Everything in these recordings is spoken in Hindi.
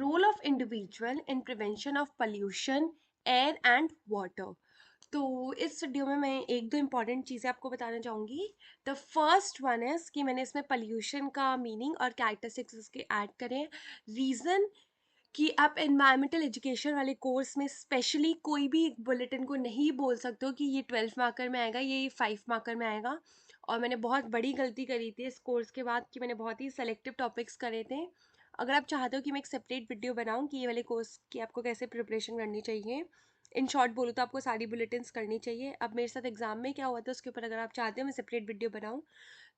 Role of individual in prevention of pollution air and water. तो इस वीडियो में मैं एक दो इम्पॉर्टेंट चीज़ें आपको बताना चाहूँगी। द फर्स्ट वन इज़ कि मैंने इसमें पोल्यूशन का मीनिंग और कैरेक्टरिस्टिक्स इसके ऐड करें। रीज़न कि आप एनवायरमेंटल एजुकेशन वाले कोर्स में स्पेशली कोई भी बुलेटिन को नहीं बोल सकते हो कि ये 12 मार्कर में आएगा, ये 5 मार्कर में आएगा। और मैंने बहुत बड़ी गलती करी थी इस कोर्स के बाद कि मैंने बहुत ही सेलेक्टिव टॉपिक्स करे थे। अगर आप चाहते हो कि मैं एक सेपरेट वीडियो बनाऊं कि ये वाले कोर्स की आपको कैसे प्रिपरेशन करनी चाहिए, इन शॉर्ट बोलूँ तो आपको सारी बुलेटिन्स करनी चाहिए। अब मेरे साथ एग्जाम में क्या हुआ था उसके ऊपर अगर आप चाहते हो मैं सेपरेट वीडियो बनाऊं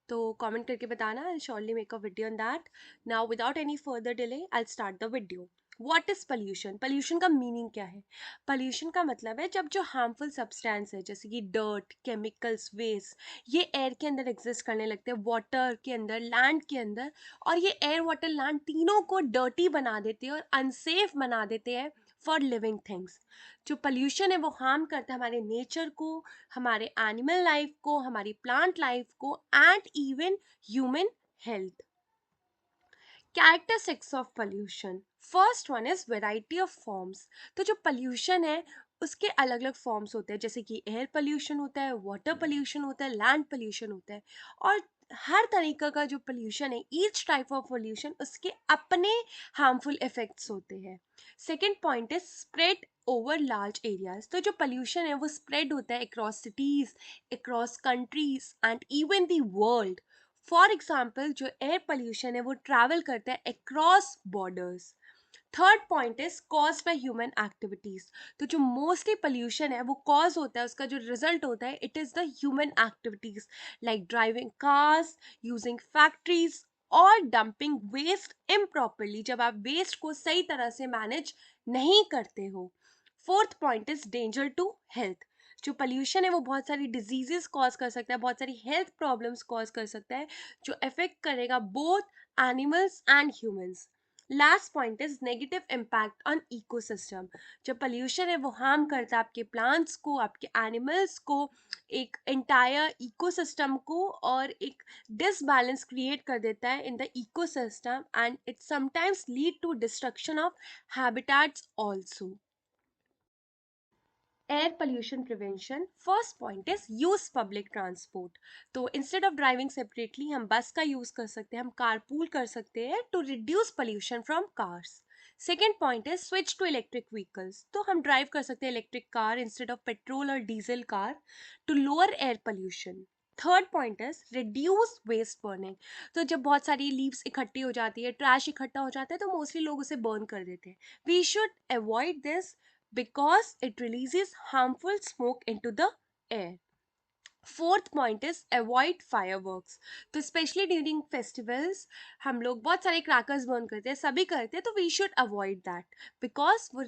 तो कमेंट करके बताना। I surely make a video on that. Now without any further delay I start the video. What is pollution? Pollution का मीनिंग क्या है? पॉल्यूशन का मतलब है जब जो हार्मफुल सब्सटेंस है जैसे कि डर्ट, केमिकल्स, वेस्ट, ये एयर के अंदर एग्जिस्ट करने लगते हैं, वाटर के अंदर, लैंड के अंदर। और ये एयर, वाटर, लैंड तीनों को डर्टी बना देते हैं और अनसेफ बना देते हैं फॉर लिविंग थिंग्स। जो पॉल्यूशन है वो हार्म करता है हमारे नेचर को, हमारे एनिमल लाइफ को, हमारी प्लांट लाइफ को and even human health. Characteristics of pollution, first one is variety of forms. तो जो पोल्यूशन है उसके अलग अलग फॉर्म्स होते हैं, जैसे कि एयर पोल्यूशन होता है, वाटर पोल्यूशन होता है, लैंड पोल्यूशन होता है। और हर तरीका का जो पोल्यूशन है, ईच टाइप ऑफ पोल्यूशन उसके अपने हार्मफुल इफेक्ट्स होते हैं। Second point is spread over large areas. तो जो पोल्यूशन है वो स्प्रेड होता है across cities, across countries and even the world. For example जो एयर पोल्यूशन है वो ट्रैवल करता है across borders. Third point is cause by human activities. तो जो मोस्टली पोल्यूशन है वो कॉज होता है, उसका जो रिजल्ट होता है it is the human activities like driving cars, using factories और डंपिंग वेस्ट इम्प्रॉपरली, जब आप वेस्ट को सही तरह से मैनेज नहीं करते हो। Fourth point is danger to health. जो पोल्यूशन है वो बहुत सारी डिजीजेस कॉज कर सकता है, बहुत सारी हेल्थ प्रॉब्लम्स कॉज कर सकता है जो अफेक्ट करेगा both animals and humans. Last point is negative impact on ecosystem. जो पोल्यूशन है वो हार्म करता है आपके प्लांट्स को, आपके एनिमल्स को, एक एंटायर इकोसिस्टम को, और एक डिसबैलेंस क्रिएट कर देता है in the ecosystem and it sometimes lead to destruction of habitats also. Air pollution prevention, first point is use public transport. तो इंस्टेड ऑफ ड्राइविंग सेपरेटली हम बस का यूज कर सकते हैं, हम कारपूल कर सकते हैं to reduce pollution from cars. Second point is switch to electric vehicles. तो हम ड्राइव कर सकते हैं electric car instead of petrol और diesel car to lower air pollution. Third point is reduce waste burning. तो जब बहुत सारी लीव्स इकट्ठी हो जाती है, ट्रैश इकट्ठा हो जाता है, तो मोस्टली लोग उसे बर्न कर देते हैं। We should avoid this because it releases harmful smoke into the air. Fourth point is avoid fireworks. तो स्पेशली ड्यूरिंग फेस्टिवल्स हम लोग बहुत सारे क्रैकर्स बर्न करते हैं, सभी करते हैं, तो we should avoid that because वो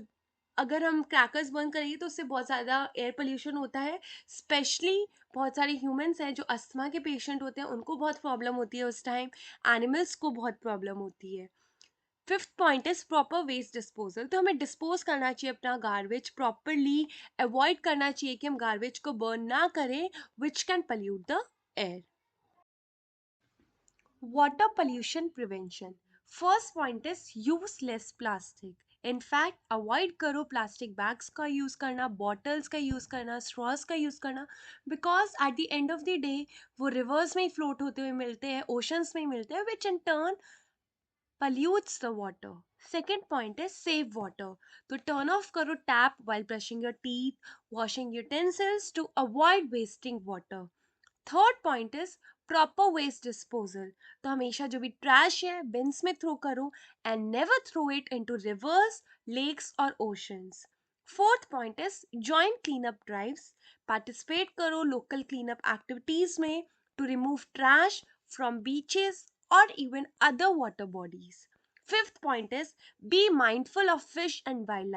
अगर हम क्रैकर्स बर्न करेंगे तो उससे बहुत ज़्यादा एयर पोल्यूशन होता है। स्पेशली बहुत सारे ह्यूमंस हैं जो अस्थमा के पेशेंट होते हैं, उनको बहुत प्रॉब्लम होती है उस टाइम, एनिमल्स को बहुत प्रॉब्लम होती है। Fifth point is proper waste disposal. तो हमें डिस्पोज करना चाहिए अपना गार्बेज प्रॉपरली, अवॉइड करना चाहिए कि हम गार्बेज को बर्न ना करें which can pollute the air. Water pollution prevention, first point is use less plastic. In fact avoid करो प्लास्टिक बैग्स का यूज़ करना, बॉटल्स का यूज़ करना, स्ट्रॉज का यूज़ करना, because at the end of the day वो रिवर्स में ही फ्लोट होते हुए मिलते हैं, ओशंस में ही मिलते हैं, which in turn pollutes the water. Second point is save water. तो turn off करो tap while brushing your teeth, washing utensils to avoid wasting water. Third point is proper waste disposal. तो हमेशा जो भी ट्रैश है बिन्स में थ्रो करो and never throw it into rivers, lakes और oceans. Fourth point is join clean up drives. Participate करो लोकल क्लीन अप एक्टिविटीज में to remove trash from beaches और even other water bodies. Fifth point is be mindful of fish and wild life.